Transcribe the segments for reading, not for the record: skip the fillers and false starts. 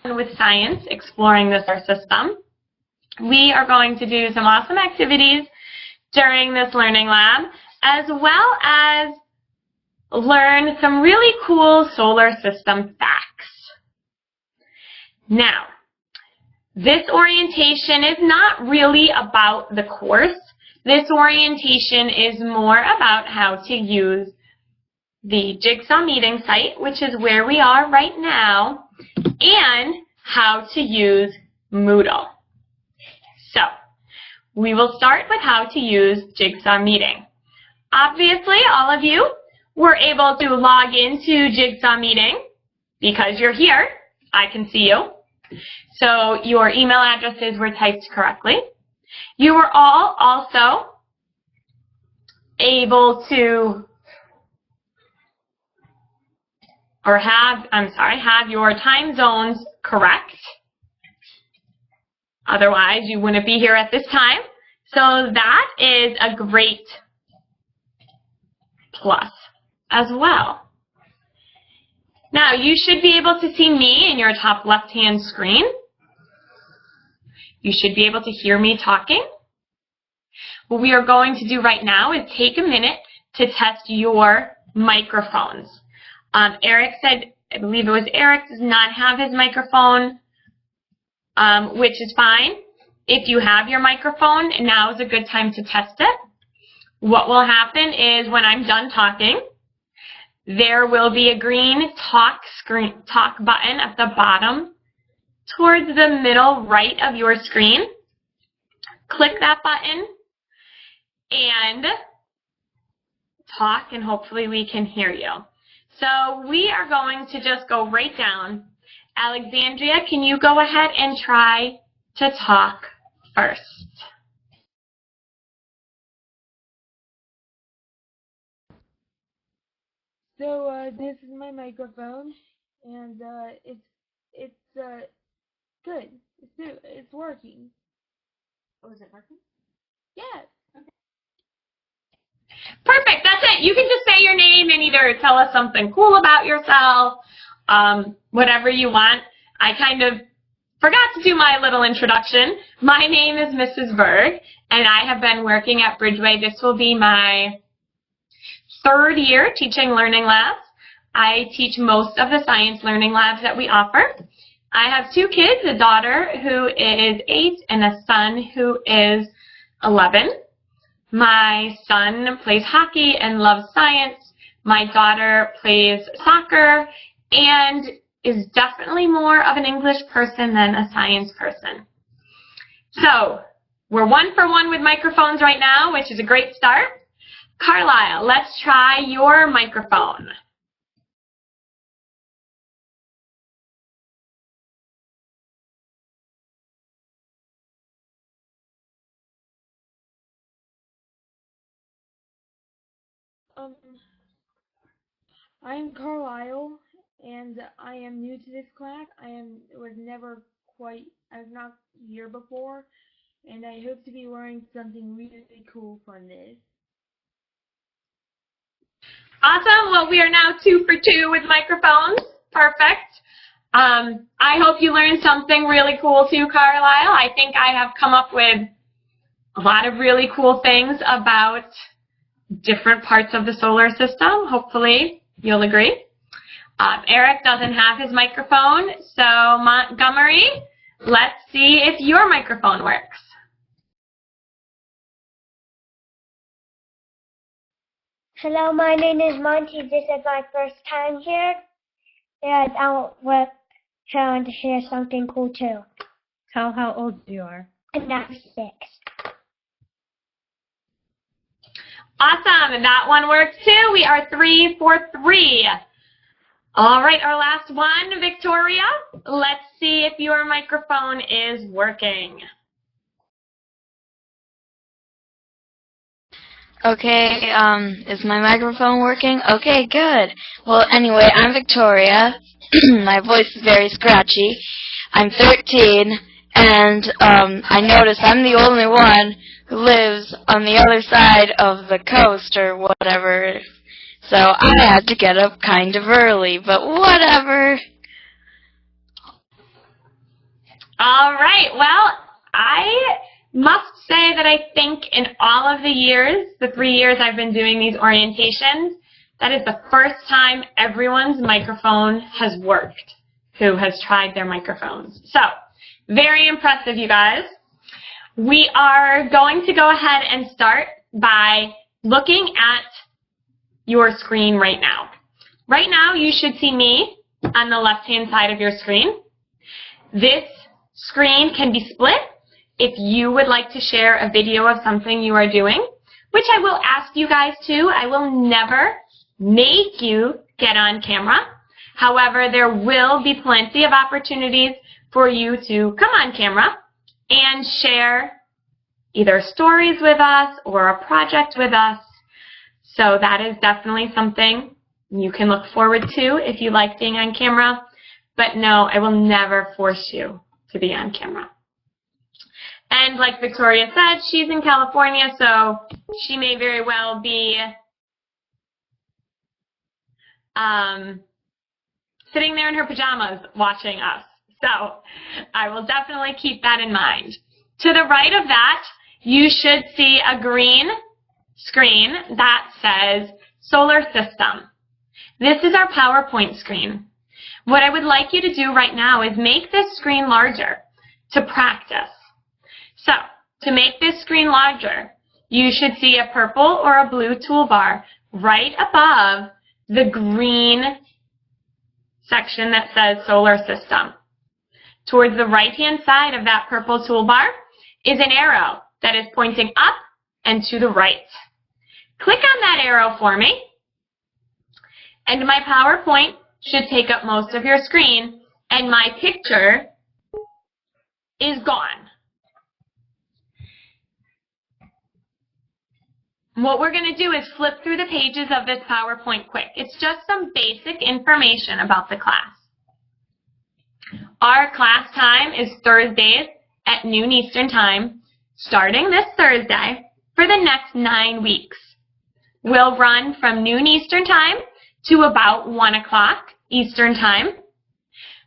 with science, exploring the solar system. We are going to do some awesome activities during this learning lab, as well as learn some really cool solar system facts. Now, this orientation is not really about the course. This orientation is more about how to use the Jigsaw meeting site, which is where we are right now, and how to use Moodle. So, we will start with how to use Jigsaw meeting. Obviously, all of you were able to log into Jigsaw meeting because you're here. I can see you. So your email addresses were typed correctly. You were all also able to, or have your time zones correct. Otherwise, you wouldn't be here at this time. So that is a great plus as well. Now, you should be able to see me in your top left-hand screen. You should be able to hear me talking. What we are going to do right now is take a minute to test your microphones. Eric said, I believe it was Eric, does not have his microphone, which is fine. If you have your microphone, now is a good time to test it. What will happen is when I'm done talking, there will be a green talk button at the bottom towards the middle right of your screen. Click that button and talk, and hopefully we can hear you. So we are going to just go right down. Alexandria, can you go ahead and try to talk first? So this is my microphone, and it's good. It's working. Oh, is it working? Yes. Okay. Perfect. That's it. You can just say your name and either tell us something cool about yourself, whatever you want. I kind of forgot to do my little introduction. My name is Mrs. Berg, and I have been working at Bridgeway. This will be my third year teaching learning labs. I teach most of the science learning labs that we offer. I have two kids, a daughter who is 8 and a son who is 11. My son plays hockey and loves science. My daughter plays soccer and is definitely more of an English person than a science person. So, we're 1 for 1 with microphones right now, which is a great start. Carlisle, let's try your microphone. I'm Carlisle, and I am new to this class. I was not here before, and I hope to be learning something really cool from this. Awesome. Well, we are now 2 for 2 with microphones. Perfect. I hope you learned something really cool too, Carlisle. I think I have come up with a lot of really cool things about different parts of the solar system. Hopefully, you'll agree. Eric doesn't have his microphone, so Montgomery, let's see if your microphone works. Hello, my name is Monty. This is my first time here, and I was trying to share something cool too. Tell how old you are. And I'm 6. Awesome, and that one works too. We are 3 for 3. All right, our last one, Victoria. Let's see if your microphone is working. Okay, is my microphone working? Okay, good. Well, anyway, I'm Victoria. My voice is very scratchy. I'm 13, and I notice I'm the only one who lives on the other side of the coast or whatever. So I had to get up kind of early, but whatever. All right. Well, I must say that I think in all of the years, the 3 years I've been doing these orientations, that is the first time everyone's microphone has worked who has tried their microphones. So, very impressive, you guys. We are going to go ahead and start by looking at your screen right now. Right now, you should see me on the left-hand side of your screen. This screen can be split if you would like to share a video of something you are doing, which I will ask you guys to. I will never make you get on camera. However, there will be plenty of opportunities for you to come on camera and share either stories with us or a project with us. So that is definitely something you can look forward to if you like being on camera. But no, I will never force you to be on camera. And like Victoria said, she's in California, so she may very well be sitting there in her pajamas watching us. So I will definitely keep that in mind. To the right of that, you should see a green screen that says Solar System. This is our PowerPoint screen. What I would like you to do right now is make this screen larger to practice. So, to make this screen larger, you should see a purple or a blue toolbar right above the green section that says Solar System. Towards the right-hand side of that purple toolbar is an arrow that is pointing up and to the right. Click on that arrow for me, and my PowerPoint should take up most of your screen, and my picture is gone. What we're going to do is flip through the pages of this PowerPoint quick. It's just some basic information about the class. Our class time is Thursdays at noon Eastern Time, starting this Thursday for the next 9 weeks. We'll run from noon Eastern Time to about 1 o'clock Eastern Time.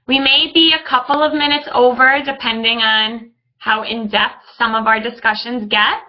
We may be a couple of minutes over depending on how in-depth some of our discussions get.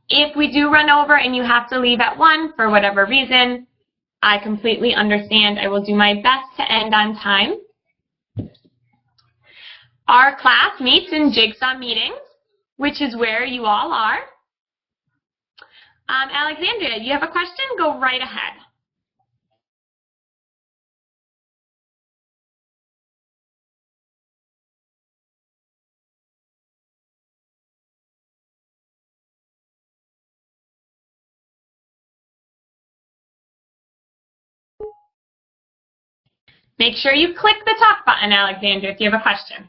If we do run over and you have to leave at 1 for whatever reason, I completely understand. I will do my best to end on time. Our class meets in Jigsaw meetings, which is where you all are. Alexandria, you have a question? Go right ahead. Make sure you click the talk button, Alexandria, if you have a question.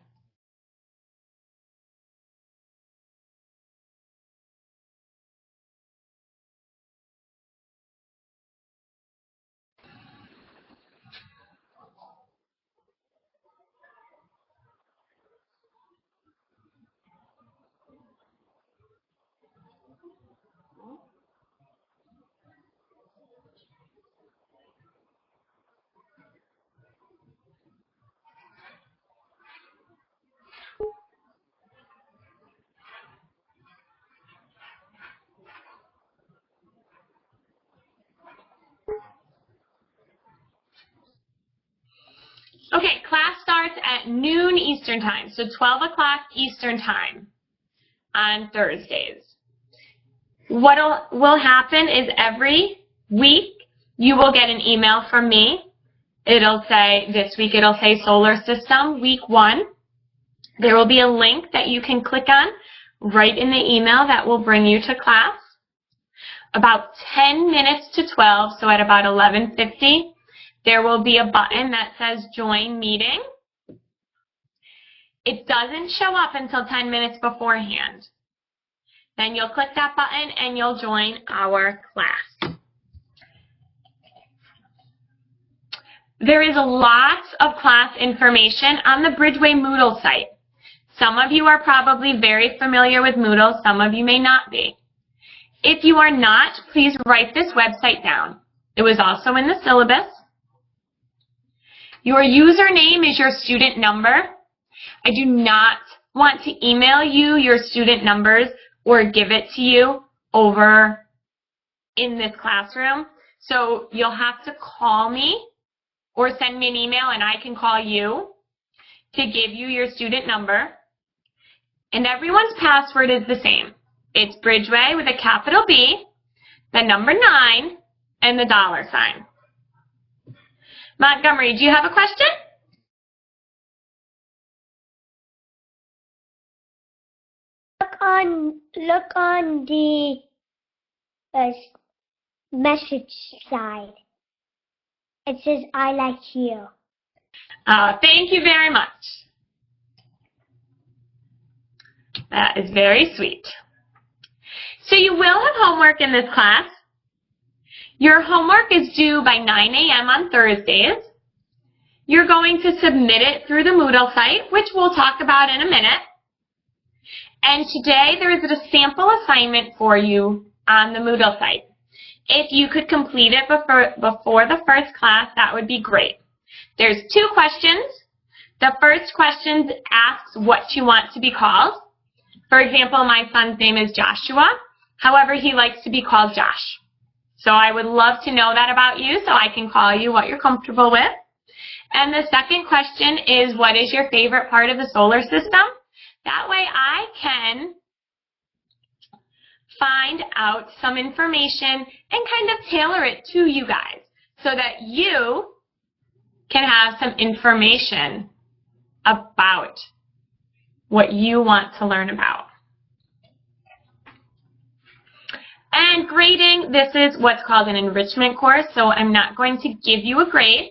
Okay, class starts at noon Eastern Time, so 12 o'clock Eastern Time on Thursdays. What will happen is every week you will get an email from me. It'll say, this week it'll say Solar System, week 1. There will be a link that you can click on right in the email that will bring you to class. About 10 minutes to 12, so at about 11:50, there will be a button that says Join Meeting. It doesn't show up until 10 minutes beforehand. Then you'll click that button and you'll join our class. There is lots of class information on the Bridgeway Moodle site. Some of you are probably very familiar with Moodle, some of you may not be. If you are not, please write this website down. It was also in the syllabus. Your username is your student number. I do not want to email you your student numbers or give it to you over in this classroom. So you'll have to call me or send me an email and I can call you to give you your student number. And everyone's password is the same. It's Bridgeway with a capital B, the number 9, and the $sign. Montgomery, do you have a question? Look on the message side. It says, I like you. Thank you very much. That is very sweet. So you will have homework in this class. Your homework is due by 9 a.m. on Thursdays. You're going to submit it through the Moodle site, which we'll talk about in a minute. And today there is a sample assignment for you on the Moodle site. If you could complete it before the first class, that would be great. There's 2 questions. The first question asks what you want to be called. For example, my son's name is Joshua. However, he likes to be called Josh. So I would love to know that about you so I can call you what you're comfortable with. And the second question is, what is your favorite part of the solar system? That way I can find out some information and kind of tailor it to you guys so that you can have some information about what you want to learn about. And grading, this is what's called an enrichment course, so I'm not going to give you a grade.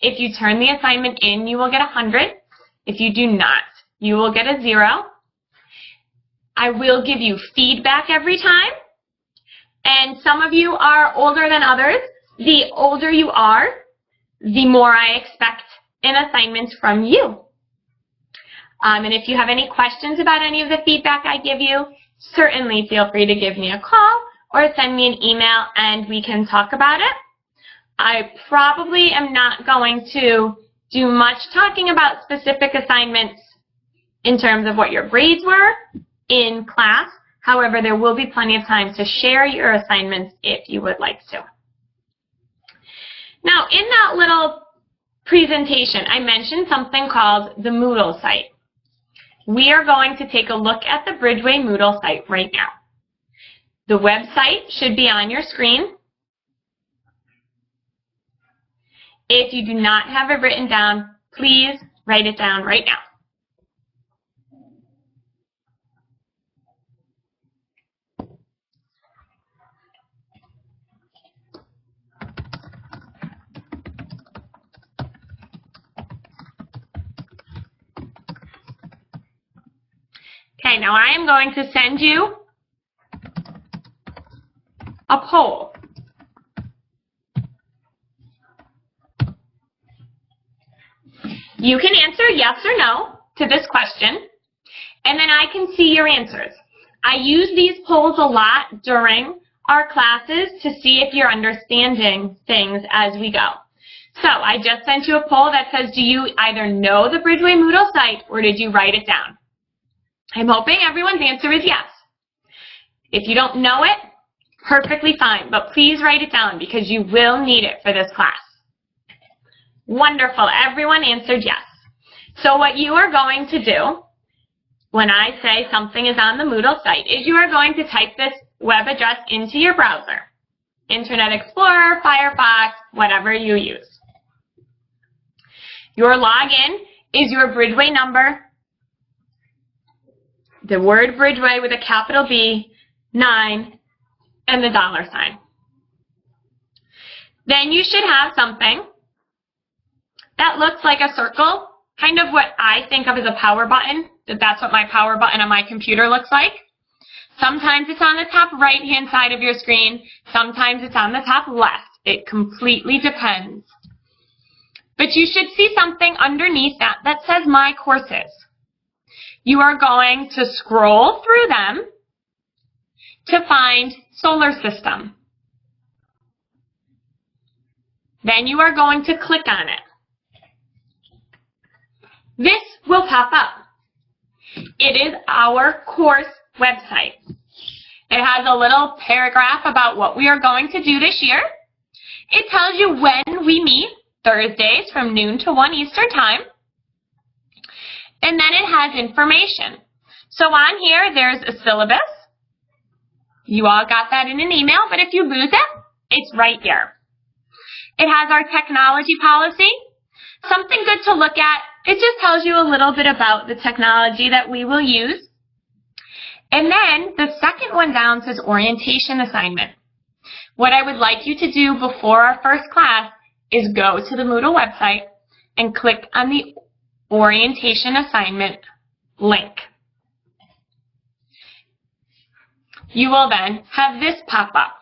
If you turn the assignment in, you will get 100. If you do not, you will get a 0. I will give you feedback every time. And some of you are older than others. The older you are, the more I expect in assignments from you. And if you have any questions about any of the feedback I give you, certainly feel free to give me a call or send me an email and we can talk about it. I probably am not going to do much talking about specific assignments in terms of what your grades were in class. However, there will be plenty of time to share your assignments if you would like to. Now, in that little presentation, I mentioned something called the Moodle site. We are going to take a look at the Bridgeway Moodle site right now. The website should be on your screen. If you do not have it written down, please write it down right now. Okay, now I am going to send you a poll. You can answer yes or no to this question, and then I can see your answers. I use these polls a lot during our classes to see if you're understanding things as we go. So I just sent you a poll that says, do you either know the Bridgeway Moodle site or did you write it down? I'm hoping everyone's answer is yes. If you don't know it, perfectly fine, but please write it down because you will need it for this class. Wonderful, everyone answered yes. So what you are going to do when I say something is on the Moodle site is you are going to type this web address into your browser. Internet Explorer, Firefox, whatever you use. Your login is your Bridgeway number, the word Bridgeway with a capital B, 9, and the $sign. Then you should have something that looks like a circle, kind of what I think of as a power button. That's what my power button on my computer looks like. Sometimes it's on the top right-hand side of your screen. Sometimes it's on the top left. It completely depends. But you should see something underneath that that says My Courses. You are going to scroll through them to find Solar System. Then you are going to click on it. This will pop up. It is our course website. It has a little paragraph about what we are going to do this year. It tells you when we meet, Thursdays from noon to 1 Eastern Time. And then it has information. So on here, there's a syllabus. You all got that in an email, but if you lose it, it's right here. It has our technology policy. Something good to look at. It just tells you a little bit about the technology that we will use. And then the second one down says orientation assignment. What I would like you to do before our first class is go to the Moodle website and click on the orientation assignment link. You will then have this pop up.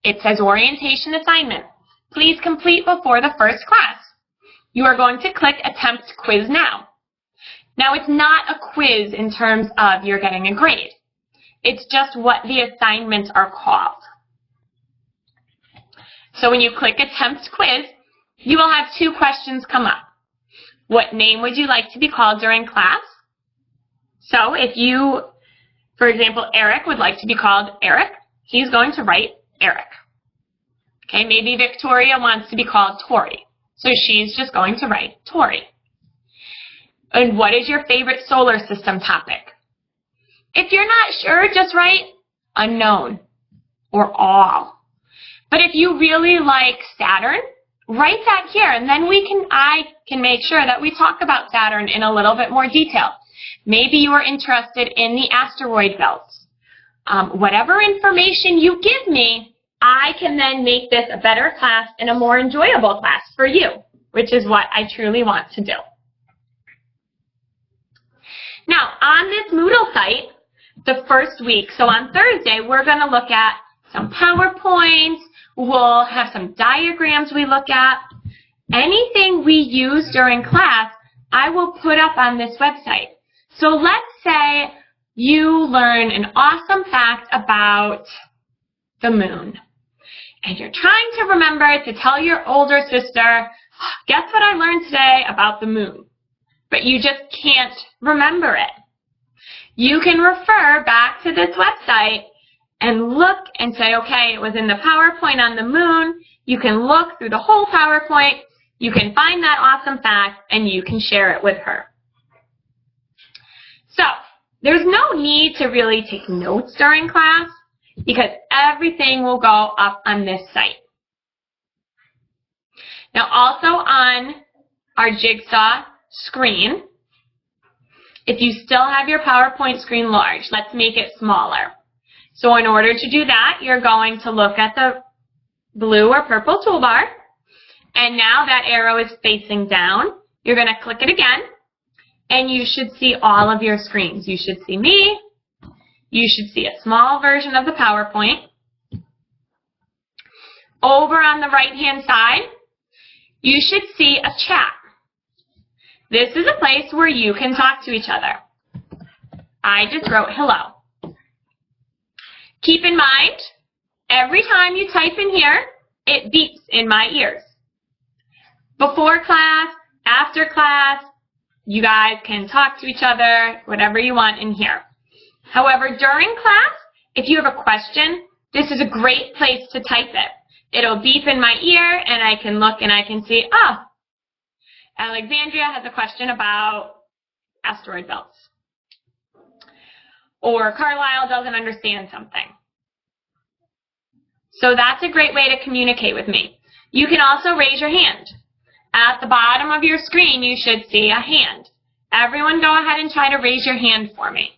It says orientation assignment. Please complete before the first class. You are going to click attempt quiz now. Now it's not a quiz in terms of you're getting a grade. It's just what the assignments are called. So when you click attempt quiz, you will have two questions come up. What name would you like to be called during class? So if you, for example, Eric would like to be called Eric, he's going to write Eric. Okay, maybe Victoria wants to be called Tori, so she's just going to write Tori. And what is your favorite solar system topic? If you're not sure, just write unknown or all. But if you really like Saturn, write that here, and then I can make sure that we talk about Saturn in a little bit more detail. Maybe you are interested in the asteroid belts. Whatever information you give me, I can then make this a better class and a more enjoyable class for you, which is what I truly want to do. Now, on this Moodle site, the first week, so on Thursday, we're going to look at some PowerPoints. We'll have some diagrams we look at. Anything we use during class, I will put up on this website. So let's say you learn an awesome fact about the moon. And you're trying to remember to tell your older sister, guess what I learned today about the moon? But you just can't remember it. You can refer back to this website and look and say, okay, it was in the PowerPoint on the moon. You can look through the whole PowerPoint. You can find that awesome fact, and you can share it with her. So there's no need to really take notes during class because everything will go up on this site. Now, also on our Jigsaw screen, if you still have your PowerPoint screen large, let's make it smaller. So in order to do that, you're going to look at the blue or purple toolbar, and now that arrow is facing down. You're going to click it again, and you should see all of your screens. You should see me. You should see a small version of the PowerPoint. Over on the right-hand side, you should see a chat. This is a place where you can talk to each other. I just wrote hello. Keep in mind, every time you type in here, it beeps in my ears. Before class, after class, you guys can talk to each other, whatever you want in here. However, during class, if you have a question, this is a great place to type it. It'll beep in my ear, and I can look and I can see, oh, Alexandria has a question about asteroid belts. Or Carlisle doesn't understand something. So that's a great way to communicate with me. You can also raise your hand. At the bottom of your screen, you should see a hand. Everyone go ahead and try to raise your hand for me.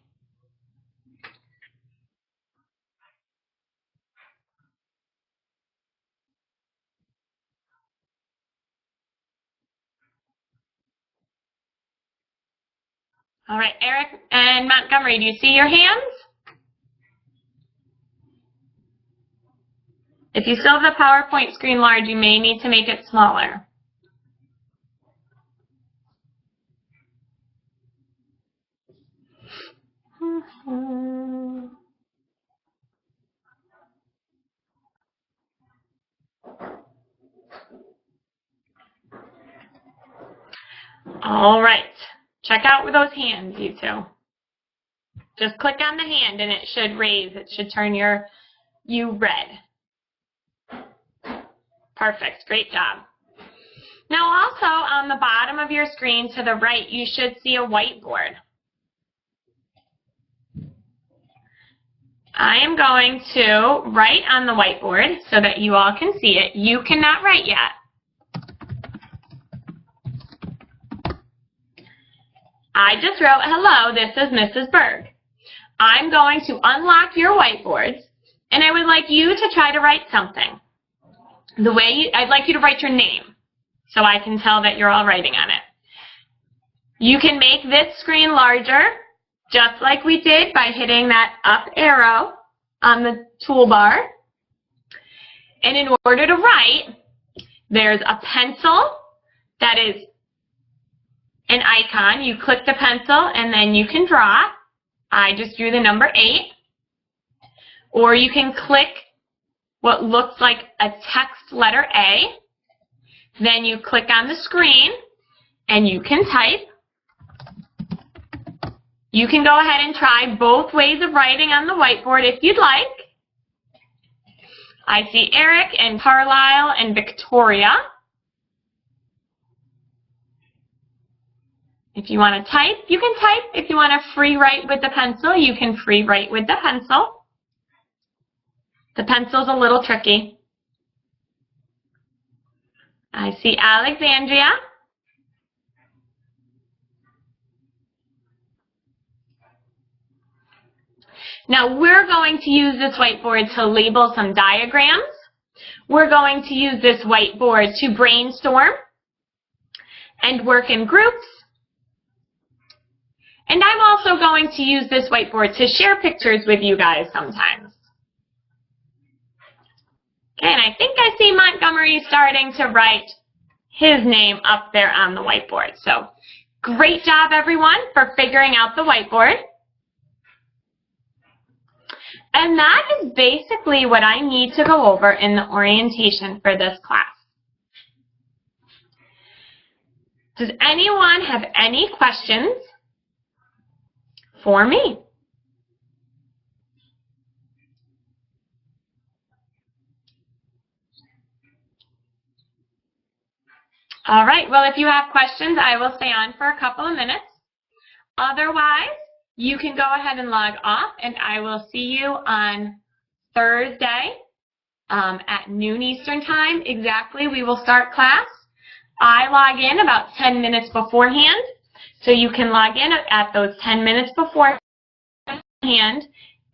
All right, Eric and Montgomery, do you see your hands? If you still have the PowerPoint screen large, you may need to make it smaller. All right. Check out with those hands, you two. Just click on the hand and it should raise. It should turn you red. Perfect. Great job. Now also on the bottom of your screen to the right, you should see a whiteboard. I am going to write on the whiteboard so that you all can see it. You cannot write yet. I just wrote, hello, this is Mrs. Berg. I'm going to unlock your whiteboards, and I would like you to try to write something. I'd like you to write your name so I can tell that you're all writing on it. You can make this screen larger, just like we did by hitting that up arrow on the toolbar. And in order to write, there's a pencil that is an icon. You click the pencil and then you can draw. I just drew the number 8. Or you can click what looks like a text letter A. Then you click on the screen and you can type. You can go ahead and try both ways of writing on the whiteboard if you'd like. I see Eric and Carlisle and Victoria. If you want to type, you can type. If you want to free write with the pencil, you can free write with the pencil. The pencil's a little tricky. I see Alexandria. Now we're going to use this whiteboard to label some diagrams. We're going to use this whiteboard to brainstorm and work in groups. And I'm also going to use this whiteboard to share pictures with you guys sometimes. Okay, and I think I see Montgomery starting to write his name up there on the whiteboard. So great job, everyone, for figuring out the whiteboard. And that is basically what I need to go over in the orientation for this class. Does anyone have any questions for me? All right, well, if you have questions, I will stay on for a couple of minutes. Otherwise, you can go ahead and log off, and I will see you on Thursday at noon Eastern Time. Exactly, we will start class. I log in about 10 minutes beforehand, so you can log in at those 10 minutes beforehand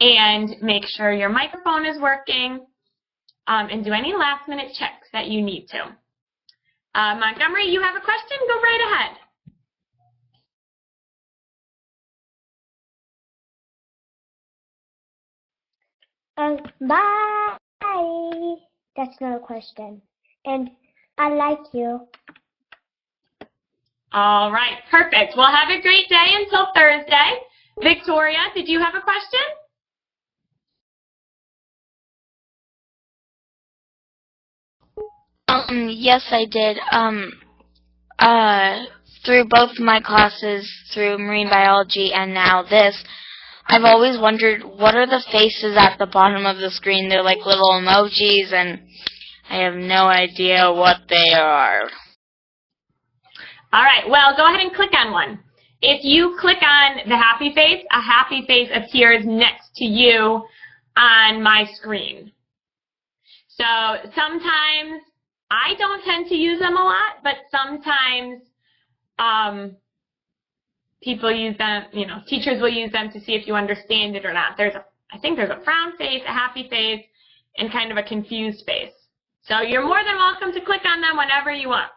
and make sure your microphone is working and do any last-minute checks that you need to. Montgomery, you have a question? Go right ahead. Bye. That's not a question. And I like you. All right, perfect. Well, have a great day until Thursday. Victoria, did you have a question? Yes, I did. Through both my classes, through marine biology and now this, I've always wondered, what are the faces at the bottom of the screen? They're like little emojis, and I have no idea what they are. All right, well, go ahead and click on one. If you click on the happy face, a happy face appears next to you on my screen. So sometimes I don't tend to use them a lot, but sometimes people use them, teachers will use them to see if you understand it or not. I think there's a frown face, a happy face, and kind of a confused face. So you're more than welcome to click on them whenever you want.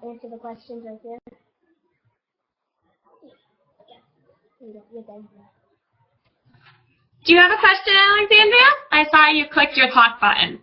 Answer the questions right there. You're done. Do you have a question, Alexandria? I saw you clicked your talk button.